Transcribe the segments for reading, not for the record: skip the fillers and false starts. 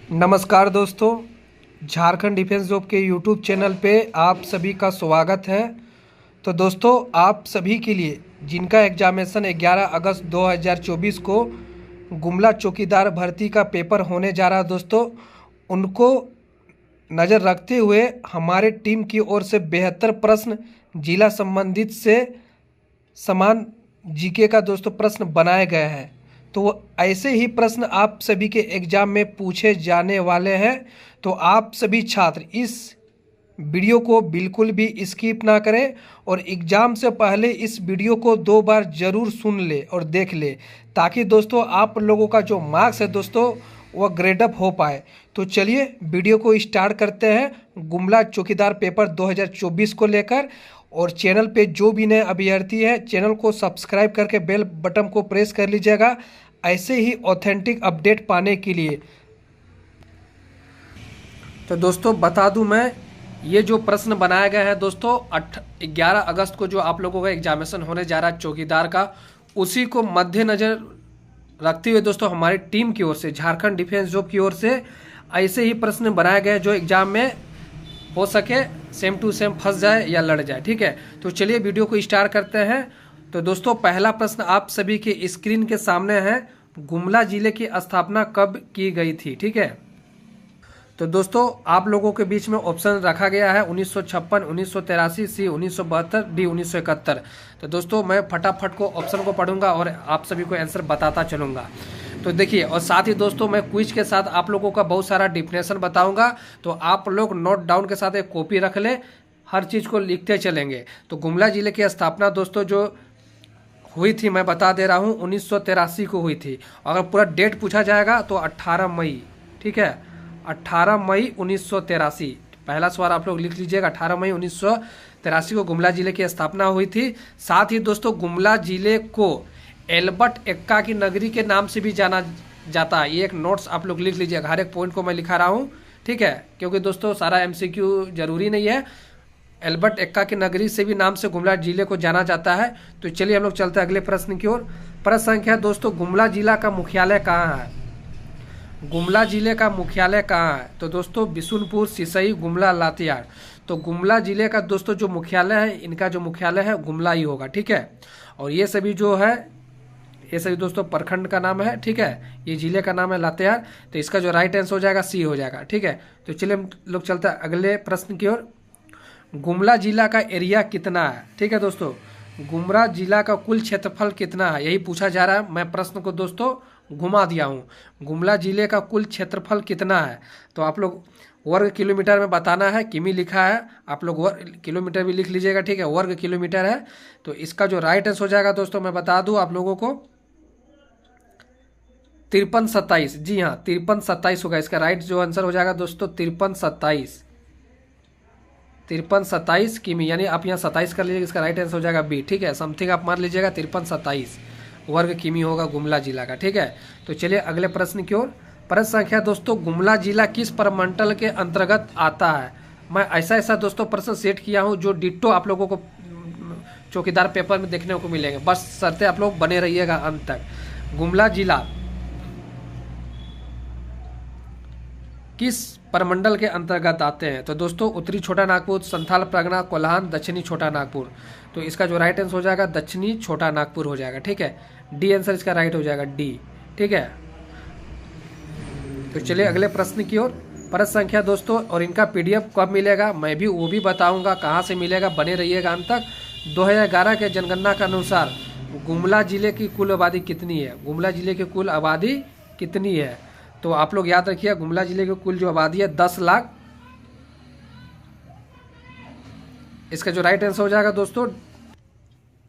नमस्कार दोस्तों, Jharkhand defence job के यूट्यूब चैनल पे आप सभी का स्वागत है। तो दोस्तों, आप सभी के लिए जिनका एग्जामिनेशन 11 अगस्त 2024 को गुमला चौकीदार भर्ती का पेपर होने जा रहा है दोस्तों, उनको नज़र रखते हुए हमारे टीम की ओर से 72 प्रश्न जिला संबंधित से समान जीके का दोस्तों प्रश्न बनाए गए हैं। तो ऐसे ही प्रश्न आप सभी के एग्जाम में पूछे जाने वाले हैं। तो आप सभी छात्र इस वीडियो को बिल्कुल भी स्किप ना करें और एग्ज़ाम से पहले इस वीडियो को 2 बार ज़रूर सुन ले और देख ले, ताकि दोस्तों आप लोगों का जो मार्क्स है दोस्तों वह ग्रेडअप हो पाए। तो चलिए वीडियो को स्टार्ट करते हैं गुमला चौकीदार पेपर 2024 को लेकर। और चैनल पे जो भी नए अभ्यर्थी है, चैनल को सब्सक्राइब करके बेल बटन को प्रेस कर लीजिएगा ऐसे ही ऑथेंटिक अपडेट पाने के लिए। तो दोस्तों बता दूं मैं, ये जो प्रश्न बनाया गया है दोस्तों 11 अगस्त को जो आप लोगों का एग्जामिनेशन होने जा रहा है चौकीदार का, उसी को मद्देनजर रखते हुए दोस्तों हमारी टीम की ओर से, झारखंड डिफेंस जॉब की ओर से ऐसे ही प्रश्न बनाए गए जो एग्जाम में हो सके सेम टू सेम फंस जाए या लड़ जाए। ठीक है, तो चलिए वीडियो को स्टार्ट करते हैं। तो दोस्तों पहला प्रश्न आप सभी के स्क्रीन के सामने है, गुमला जिले की स्थापना कब की गई थी। ठीक है, तो दोस्तों आप लोगों के बीच में ऑप्शन रखा गया है 1956, 1983, सी 1972, डी 1971। तो दोस्तों मैं फटाफट को ऑप्शन को पढ़ूंगा और आप सभी को आंसर बताता चलूंगा। तो देखिए, और साथ ही दोस्तों मैं क्विज के साथ आप लोगों का बहुत सारा डिफिनेशन बताऊंगा, तो आप लोग नोट डाउन के साथ एक कॉपी रख ले, हर चीज़ को लिखते चलेंगे। तो गुमला जिले की स्थापना दोस्तों जो हुई थी मैं बता दे रहा हूँ 1983 को हुई थी। अगर पूरा डेट पूछा जाएगा तो 18 मई। ठीक है, 18 मई 1983 पहला सवाल आप लोग लिख लीजिएगा। 18 मई 1983 को गुमला जिले की स्थापना हुई थी। साथ ही दोस्तों गुमला जिले को एल्बर्ट एक्का की नगरी के नाम से भी जाना जाता है। ये एक नोट्स आप लोग लिख लीजिएगा, हर एक पॉइंट को मैं लिखा रहा हूँ। ठीक है, क्योंकि दोस्तों सारा एमसीक्यू जरूरी नहीं है। एल्बर्ट एक्का की नगरी से भी नाम से गुमला जिले को जाना जाता है। तो चलिए हम लोग चलते हैं अगले प्रश्न की ओर। प्रश्न संख्या दोस्तों, गुमला जिला का मुख्यालय कहाँ है। गुमला जिले का मुख्यालय कहाँ है। तो दोस्तों बिशुनपुर, सिसई, गुमला, लातेहार। तो गुमला जिले का दोस्तों जो मुख्यालय है, इनका जो मुख्यालय है गुमला ही होगा। ठीक है, और ये सभी जो है ये सभी दोस्तों प्रखंड का नाम है। ठीक है, ये जिले का नाम है लातेहार। तो इसका जो राइट आंसर हो जाएगा सी हो जाएगा। ठीक है, तो चलिए हम लोग चलते हैं अगले प्रश्न की ओर। गुमला जिला का एरिया कितना है। ठीक है दोस्तों, गुमला जिला का कुल क्षेत्रफल कितना है, यही पूछा जा रहा है। मैं प्रश्न को दोस्तों घुमा दिया हूँ, गुमला जिले का कुल क्षेत्रफल कितना है। तो आप लोग वर्ग किलोमीटर में बताना है, किमी लिखा है, आप लोग वर्ग किलोमीटर भी लिख लीजिएगा। ठीक है, वर्ग किलोमीटर है। तो इसका जो राइट आंसर हो जाएगा दोस्तों मैं बता दूं आप लोगों को 5327। जी हाँ, 5327 होगा इसका राइट जो आंसर हो जाएगा दोस्तों 5327 किमी, यानी आप यहाँ 27 कर लीजिएगा, इसका राइट आंसर हो जाएगा बी। ठीक है, समथिंग आप मान लीजिएगा 5327 वर्ग किमी होगा गुमला जिला का। ठीक है, तो चलिए अगले प्रश्न की ओर। प्रश्न संख्या दोस्तों, गुमला जिला किस प्रमंडल के अंतर्गत आता है। मैं ऐसा दोस्तों प्रश्न सेट किया हूँ जो डिट्टो आप लोगों को चौकीदार पेपर में देखने को मिलेंगे, बस शर्तें आप लोग बने रहिएगा अंत तक। गुमला जिला किस प्रमंडल के अंतर्गत आते हैं। तो दोस्तों उत्तरी छोटा नागपुर, संथाल परगना, कोल्हान, दक्षिणी छोटा नागपुर। तो इसका जो राइट आंसर हो जाएगा दक्षिणी छोटा नागपुर हो जाएगा। ठीक है, डी आंसर इसका राइट हो जाएगा डी। ठीक है, तो चलिए अगले प्रश्न की ओर। प्रश्न संख्या दोस्तों, और इनका पीडीएफ कब मिलेगा मैं भी वो भी बताऊंगा कहाँ से मिलेगा, बने रहिएगा अंत तक। 2011 के जनगणना के अनुसार गुमला जिले की कुल आबादी कितनी है। गुमला जिले की कुल आबादी कितनी है। तो आप लोग याद रखिए, गुमला जिले की कुल जो आबादी है 10 लाख। इसका जो राइट आंसर हो जाएगा दोस्तों,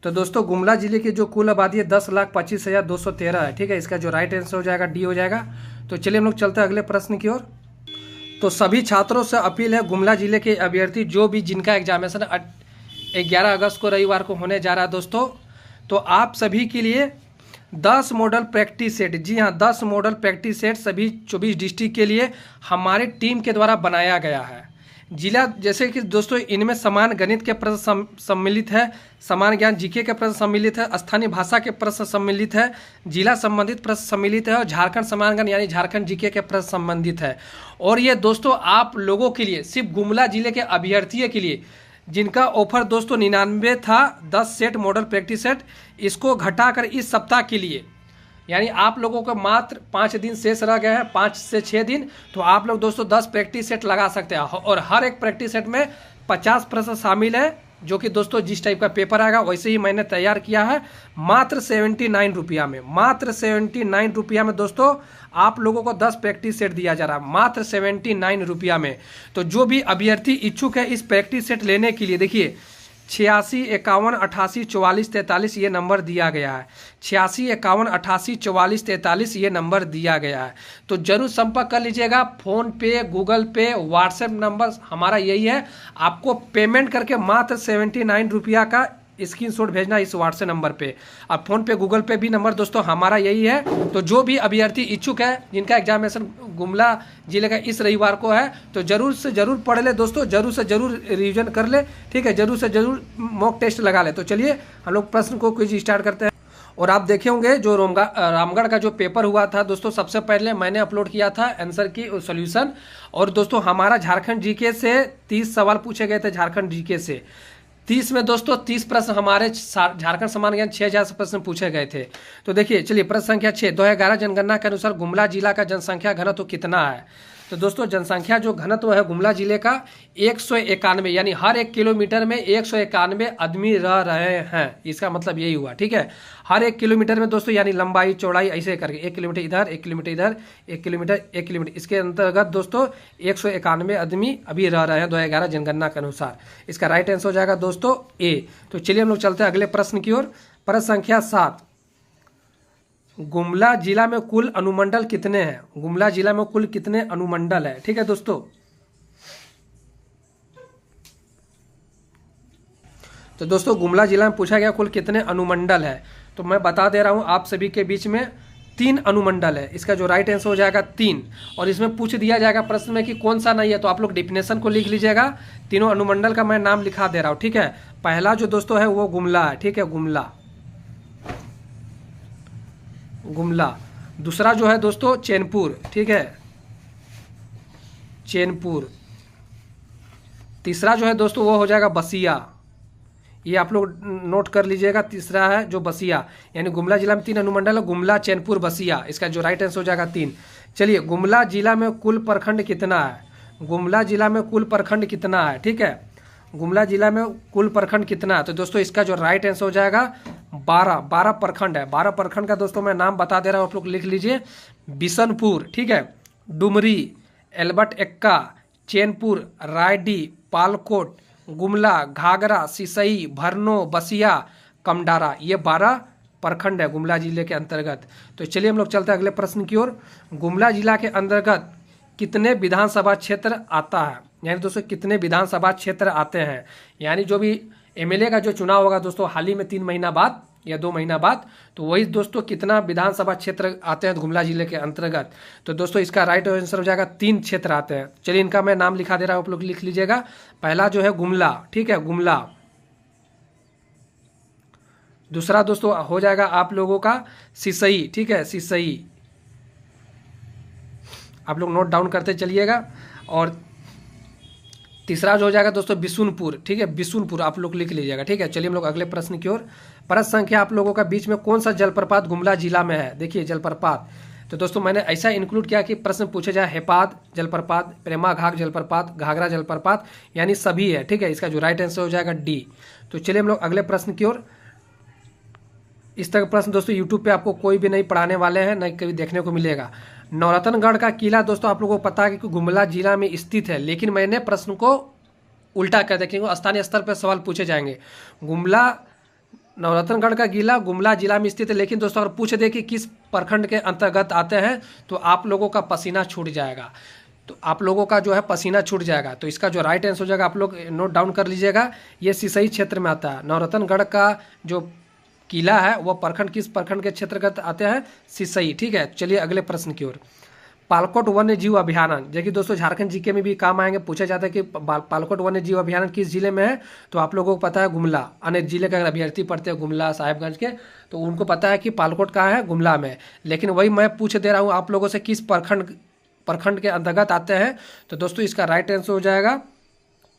तो दोस्तों गुमला जिले की जो कुल आबादी है 10,25,213 है। ठीक है, इसका जो राइट आंसर हो जाएगा डी हो जाएगा। तो चलिए हम लोग चलते हैं अगले प्रश्न की ओर। तो सभी छात्रों से अपील है, गुमला जिले के अभ्यर्थी जो भी जिनका एग्जामिनेशन 11 अगस्त को रविवार को होने जा रहा है दोस्तों, तो आप सभी के लिए 10 मॉडल प्रैक्टिस सेट, जी हाँ 10 मॉडल प्रैक्टिस सेट सभी 24 डिस्ट्रिक्ट के लिए हमारे टीम के द्वारा बनाया गया है। जिला जैसे कि दोस्तों इनमें समान गणित के प्रश्न सम्मिलित है, समान ज्ञान जीके के प्रश्न सम्मिलित है, स्थानीय भाषा के प्रश्न सम्मिलित है, जिला संबंधित प्रश्न सम्मिलित है और झारखंड समान ज्ञान यानी झारखंड जीके के प्रश्न संबंधित है। और ये दोस्तों आप लोगों के लिए, सिर्फ गुमला जिले के अभ्यर्थियों के लिए, जिनका ऑफर दोस्तों 99 था 10 सेट मॉडल प्रैक्टिस सेट, इसको घटाकर इस सप्ताह के लिए यानी आप लोगों को मात्र 5 दिन शेष रह गए हैं, 5 से 6 दिन, तो आप लोग दोस्तों 10 प्रैक्टिस सेट लगा सकते हैं और हर एक प्रैक्टिस सेट में 50 प्रश्न शामिल है, जो कि दोस्तों जिस टाइप का पेपर आएगा वैसे ही मैंने तैयार किया है। मात्र 79 रुपया में, मात्र 79 रुपया में दोस्तों आप लोगों को 10 प्रैक्टिस सेट दिया जा रहा है, मात्र 79 रुपया में। तो जो भी अभ्यर्थी इच्छुक है इस प्रैक्टिस सेट लेने के लिए, देखिए 86 51 88 44 43 ये नंबर दिया गया है, 86 51 88 44 43 ये नंबर दिया गया है। तो जरूर संपर्क कर लीजिएगा। फ़ोन पे, गूगल पे, व्हाट्सएप नंबर हमारा यही है। आपको पेमेंट करके मात्र 79 रुपया का स्क्रीनशॉट भेजना इस व्हाट्सएप नंबर पे। अब फोन पे, गूगल पे भी नंबर दोस्तों हमारा यही है। तो जो भी अभ्यर्थी इच्छुक है, जिनका एग्जामिनेशन गुमला जिले का इस रविवार को है, तो जरूर से जरूर पढ़ ले दोस्तों, जरूर से जरूर रिवीजन कर ले, ठीक है, जरूर से जरूर मॉक टेस्ट लगा ले। तो चलिए हम लोग प्रश्न को क्विज स्टार्ट करते हैं। और आप देखे होंगे जो रामगढ़ का जो पेपर हुआ था दोस्तों, सबसे पहले मैंने अपलोड किया था आंसर की सॉल्यूशन। और दोस्तों हमारा झारखंड जीके से 30 सवाल पूछे गए थे, झारखंड जीके से 30 में दोस्तों 30 प्रश्न हमारे झारखंड समान ज्ञान 6000 प्रश्न पूछे गए थे। तो देखिए चलिए प्रश्न संख्या 6, 2011 जनगणना के अनुसार गुमला जिला का जनसंख्या घनत्व कितना है। तो दोस्तों जनसंख्या जो घनत्व है गुमला जिले का 191, यानी हर 1 किलोमीटर में 191 आदमी रह रहे हैं, इसका मतलब यही हुआ, ठीक है। हर 1 किलोमीटर में दोस्तों यानी लंबाई चौड़ाई ऐसे करके 1 किलोमीटर इधर, 1 किलोमीटर इधर, 1 किलोमीटर 1 किलोमीटर, इसके अंतर्गत दोस्तों 191 आदमी अभी रह रहे हैं 2011 जनगणना के अनुसार। इसका राइट आंसर हो जाएगा दोस्तों ए। तो चलिए हम लोग चलते हैं अगले प्रश्न की ओर। प्रश्न संख्या 7, गुमला जिला में कुल अनुमंडल कितने हैं। गुमला जिला में कुल कितने अनुमंडल है, ठीक है दोस्तों। तो दोस्तों गुमला जिला में पूछा गया कुल कितने अनुमंडल है, तो मैं बता दे रहा हूं आप सभी के बीच में 3 अनुमंडल है। इसका जो राइट आंसर हो जाएगा 3। और इसमें पूछ दिया जाएगा प्रश्न में कि कौन सा नहीं है, तो आप लोग डिफिनेशन को लिख लीजिएगा। तीनों अनुमंडल का मैं नाम लिखा दे रहा हूं, ठीक है। पहला जो दोस्तों है वो गुमला है, ठीक है, गुमला गुमला। दूसरा जो है दोस्तों चैनपुर, ठीक है, चैनपुर। तीसरा जो है दोस्तों वो हो जाएगा बसिया, ये आप लोग नोट कर लीजिएगा। तीसरा है जो बसिया, यानी गुमला जिला में 3 अनुमंडल है, गुमला, चैनपुर, बसिया। इसका जो राइट आंसर हो जाएगा 3। चलिए गुमला जिला में कुल प्रखंड कितना है। गुमला जिला में कुल प्रखंड कितना है, ठीक है, गुमला जिला में कुल प्रखंड कितना है। तो दोस्तों इसका जो राइट आंसर हो जाएगा 12 प्रखंड है। 12 प्रखंड का दोस्तों मैं नाम बता दे रहा हूँ, आप लोग लिख लीजिए। बिशनपुर, ठीक है, डुमरी, एल्बर्ट एक्का, चैनपुर, रायडी, पालकोट, गुमला, घाघरा, सिसई, भरनो, बसिया, कमडारा, ये 12 प्रखंड है गुमला जिले के अंतर्गत। तो चलिए हम लोग चलते हैं अगले प्रश्न की ओर। गुमला जिला के अंतर्गत कितने विधानसभा क्षेत्र आता है, यानी दोस्तों कितने विधानसभा क्षेत्र आते हैं। यानी जो भी एमएलए का जो चुनाव होगा दोस्तों हाल ही में 3 महीना बाद या 2 महीना बाद, तो वही दोस्तों कितना विधानसभा क्षेत्र आते हैं गुमला जिले के अंतर्गत। तो दोस्तों इसका राइट आंसर हो जाएगा 3 क्षेत्र आते हैं। चलिए इनका मैं नाम लिखा दे रहा हूँ, आप लोग लिख लीजिएगा। पहला जो है गुमला, ठीक है, गुमला। दूसरा दोस्तों हो जाएगा आप लोगों का सिसई, ठीक है, सिसई, आप लोग नोट डाउन करते चलिएगा। और तीसरा जो हो जाएगा दोस्तों बिशुनपुर, ठीक है, बिशुनपुर आप लोग लिख लीजिएगा, ठीक है। चलिए हम लोग अगले प्रश्न की ओर। प्रश्न संख्या आप लोगों का बीच में कौन सा जलप्रपात गुमला जिला में है। देखिए जलप्रपात, तो दोस्तों मैंने ऐसा इंक्लूड किया कि प्रश्न पूछे जाए हेपाद जलप्रपात, प्रेमा घाट जलप्रपात, घाघरा जलप्रपात, यानी सभी है, ठीक है। इसका जो राइट आंसर हो जाएगा डी। तो चलिए हम लोग अगले प्रश्न की ओर। इस तरह का प्रश्न दोस्तों यूट्यूब पे आपको कोई भी नहीं पढ़ाने वाले हैं, नहीं कभी देखने को मिलेगा। नवरत्नगढ़ का किला दोस्तों आप लोगों को पता है कि गुमला जिला में स्थित है, लेकिन मैंने प्रश्न को उल्टा कर दिया क्योंकि स्थानीय स्तर पर सवाल पूछे जाएंगे। गुमला नवरत्नगढ़ का किला गुमला जिला में स्थित है, लेकिन दोस्तों अगर पूछ दे कि किस प्रखंड के अंतर्गत आते हैं तो आप लोगों का पसीना छूट जाएगा, तो आप लोगों का जो है पसीना छूट जाएगा। तो इसका जो राइट आंसर हो जाएगा आप लोग नोट डाउन कर लीजिएगा, ये सिसई क्षेत्र में आता है। नवरत्नगढ़ का जो किला है वह प्रखंड किस प्रखंड के क्षेत्रगत आते हैं, सिसई, ठीक है। चलिए अगले प्रश्न की ओर। पालकोट वन्य जीव अभयारण्य, जो कि दोस्तों झारखंड जीके में भी काम आएंगे, पूछा जाता है कि पालकोट वन्य जीव अभयारण्य किस जिले में है, तो आप लोगों को पता है गुमला। अन्य जिले के अगर अभ्यर्थी पढ़ते हैं गुमला साहिबगंज के, तो उनको पता है कि पालकोट कहाँ है, गुमला में। लेकिन वही मैं पूछ दे रहा हूँ आप लोगों से किस प्रखंड के अंतर्गत आते हैं, तो दोस्तों इसका राइट आंसर हो जाएगा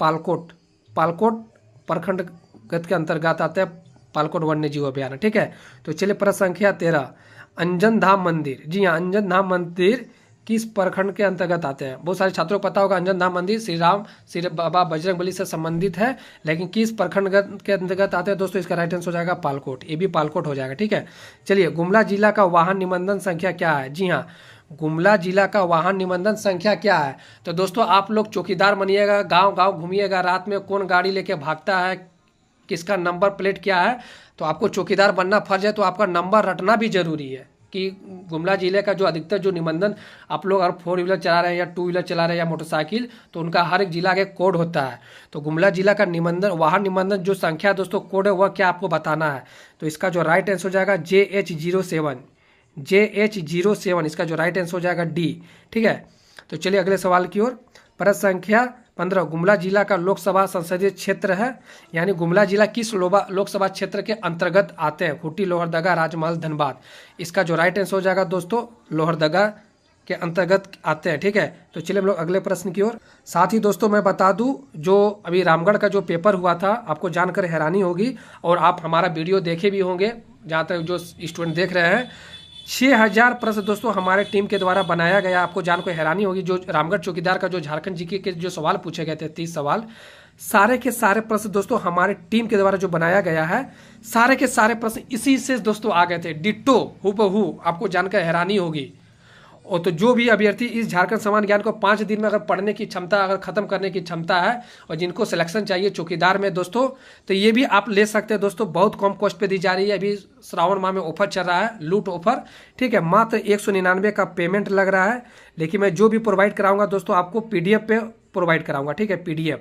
पालकोट। पालकोट प्रखंड के अंतर्गत आते हैं पालकोट वन्य जीव अभयारण्य। ठीक है, तो चलिए प्रश्न संख्या 13, अंजन धाम मंदिर। जी हाँ, अंजन धाम मंदिर किस प्रखंड के अंतर्गत आते हैं? बहुत सारे छात्रों को पता होगा अंजन धाम मंदिर श्री बाबा बजरंगबली से संबंधित है, लेकिन किस प्रखंड के अंतर्गत आते हैं दोस्तों? इसका राइट आंसर हो जाएगा पालकोट। ये भी पालकोट हो जाएगा। ठीक है, चलिए गुमला जिला का वाहन निबंधन संख्या क्या है? जी हाँ, गुमला जिला का वाहन निबंधन संख्या क्या है? तो दोस्तों आप लोग चौकीदार बनिएगा, गांव गांव घूमिएगा, रात में कौन गाड़ी लेके भागता है, किसका नंबर प्लेट क्या है, तो आपको चौकीदार बनना फर्ज है। तो आपका नंबर रटना भी जरूरी है कि गुमला जिले का जो अधिकतर जो निबंधन आप लोग अगर 4 व्हीलर चला रहे हैं या 2 व्हीलर चला रहे हैं या मोटरसाइकिल, तो उनका हर एक जिला के कोड होता है। तो गुमला जिला का निबंधन वाहन निबंधन जो संख्या दोस्तों कोड है वह क्या आपको बताना है। तो इसका जो राइट आंसर हो जाएगा JH07, JH07, इसका जो राइट आंसर हो जाएगा D। ठीक है, तो चलिए अगले सवाल की ओर। प्रश्न संख्या 15, गुमला जिला का लोकसभा संसदीय क्षेत्र है, यानी गुमला जिला किस लोकसभा क्षेत्र के अंतर्गत आते हैं? खूंटी, लोहरदगा, राजमहल, धनबाद। इसका जो राइट आंसर हो जाएगा दोस्तों लोहरदगा के अंतर्गत आते हैं। ठीक है, तो चलिए हम लोग अगले प्रश्न की ओर। साथ ही दोस्तों मैं बता दूं, जो अभी रामगढ़ का जो पेपर हुआ था, आपको जानकर हैरानी होगी, और आप हमारा वीडियो देखे भी होंगे, जहाँ तक जो स्टूडेंट देख रहे हैं, 6000 प्रश्न दोस्तों हमारे टीम के द्वारा बनाया गया। आपको जानकर हैरानी होगी, जो रामगढ़ चौकीदार का जो झारखंड जीके के जो सवाल पूछे गए थे 30 सवाल, सारे के सारे प्रश्न दोस्तों हमारे टीम के द्वारा जो बनाया गया है, सारे के सारे प्रश्न इसी से दोस्तों आ गए थे, डिट्टो हूबहू। आपको जानकर हैरानी होगी। और तो जो भी अभ्यर्थी इस झारखंड समान ज्ञान को 5 दिन में अगर पढ़ने की क्षमता, अगर खत्म करने की क्षमता है, और जिनको सिलेक्शन चाहिए चौकीदार में दोस्तों, तो ये भी आप ले सकते हैं दोस्तों। बहुत कम कॉस्ट पे दी जा रही है। अभी श्रावण माह में ऑफर चल रहा है, लूट ऑफर। ठीक है, मात्र 199 का पेमेंट लग रहा है, लेकिन मैं जो भी प्रोवाइड कराऊंगा दोस्तों आपको PDF पे प्रोवाइड कराऊंगा। ठीक है, PDF।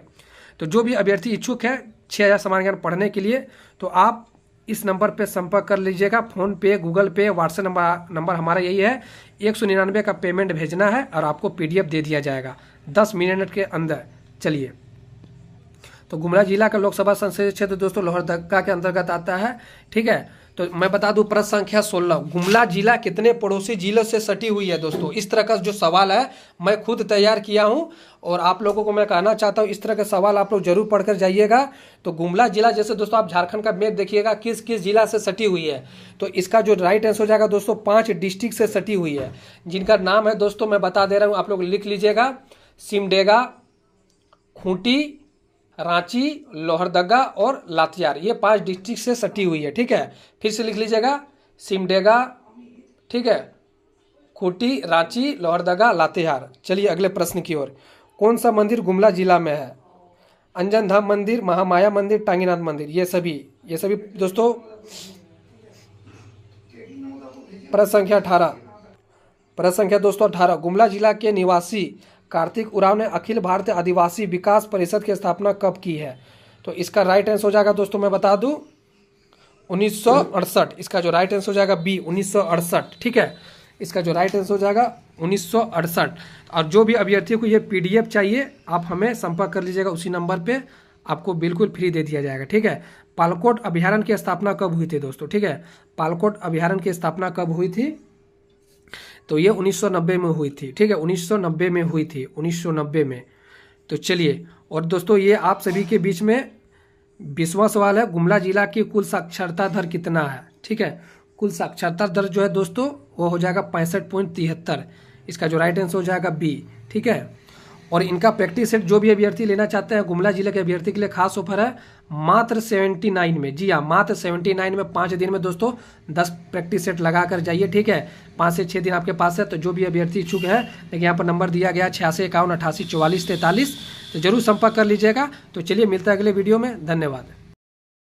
तो जो भी अभ्यर्थी इच्छुक है 6000 समान ज्ञान पढ़ने के लिए, तो आप इस नंबर पे संपर्क कर लीजिएगा। फोन पे, गूगल पे, व्हाट्सएप नंबर हमारा यही है। 199 का पेमेंट भेजना है और आपको PDF दे दिया जाएगा 10 मिनट के अंदर। चलिए, तो गुमला जिला का लोकसभा संसदीय क्षेत्र दोस्तों लोहरदगा के अंतर्गत आता है। ठीक है, तो मैं बता दूं प्रश्न संख्या 16, गुमला जिला कितने पड़ोसी जिलों से सटी हुई है? दोस्तों इस तरह का जो सवाल है मैं खुद तैयार किया हूं, और आप लोगों को मैं कहना चाहता हूं इस तरह के सवाल आप लोग जरूर पढ़कर जाइएगा। तो गुमला जिला, जैसे दोस्तों आप झारखंड का मैप देखिएगा किस किस जिला से सटी हुई है, तो इसका जो राइट आंसर हो जाएगा दोस्तों 5 डिस्ट्रिक्ट से सटी हुई है, जिनका नाम है दोस्तों मैं बता दे रहा हूँ, आप लोग लिख लीजिएगा। सिमडेगा, खूंटी, रांची, लोहरदगा और लातेहार, ये 5 डिस्ट्रिक्ट से सटी हुई है। ठीक है, फिर से लिख लीजिएगा, सिमडेगा, ठीक है, खूंटी, रांची, लोहरदगा, लातेहार। चलिए अगले प्रश्न की ओर। कौन सा मंदिर गुमला जिला में है? अंजन धाम मंदिर, महामाया मंदिर, टांगीनाथ मंदिर, ये सभी दोस्तों। प्रश्न संख्या 18, गुमला जिला के निवासी कार्तिक उरांव ने अखिल भारतीय आदिवासी विकास परिषद की स्थापना कब की है? तो इसका राइट आंसर हो जाएगा दोस्तों मैं बता दूं 1968। इसका जो राइट आंसर हो जाएगा B 1968। ठीक है, इसका जो राइट आंसर हो जाएगा 1968। और जो भी अभ्यर्थियों को ये PDF चाहिए आप हमें संपर्क कर लीजिएगा, उसी नंबर पे आपको बिल्कुल फ्री दे दिया जाएगा। ठीक है, पालकोट अभयारण्य की स्थापना कब हुई थी दोस्तों? ठीक है, पालकोट अभयारण्य की स्थापना कब हुई थी? तो ये 1990 में हुई थी। ठीक है, 1990 में हुई थी, 1990 में। तो चलिए, और दोस्तों ये आप सभी के बीच में 20वां सवाल है, गुमला जिला की कुल साक्षरता दर कितना है? ठीक है, कुल साक्षरता दर जो है दोस्तों वो हो जाएगा 65.73। इसका जो राइट आंसर हो जाएगा B। ठीक है, और इनका प्रैक्टिस सेट जो भी अभ्यर्थी लेना चाहते हैं गुमला जिले के अभ्यर्थी के लिए खास ऑफर है, मात्र 79 में। जी हाँ, मात्र 79 में 5 दिन में दोस्तों 10 प्रैक्टिस सेट लगा कर जाइए। ठीक है, 5 से 6 दिन आपके पास है। तो जो भी अभ्यर्थी इच्छुक है, देखिए यहाँ पर नंबर दिया गया 86 51 88 44 43, तो जरूर संपर्क कर लीजिएगा। तो चलिए मिलते हैं अगले वीडियो में, धन्यवाद।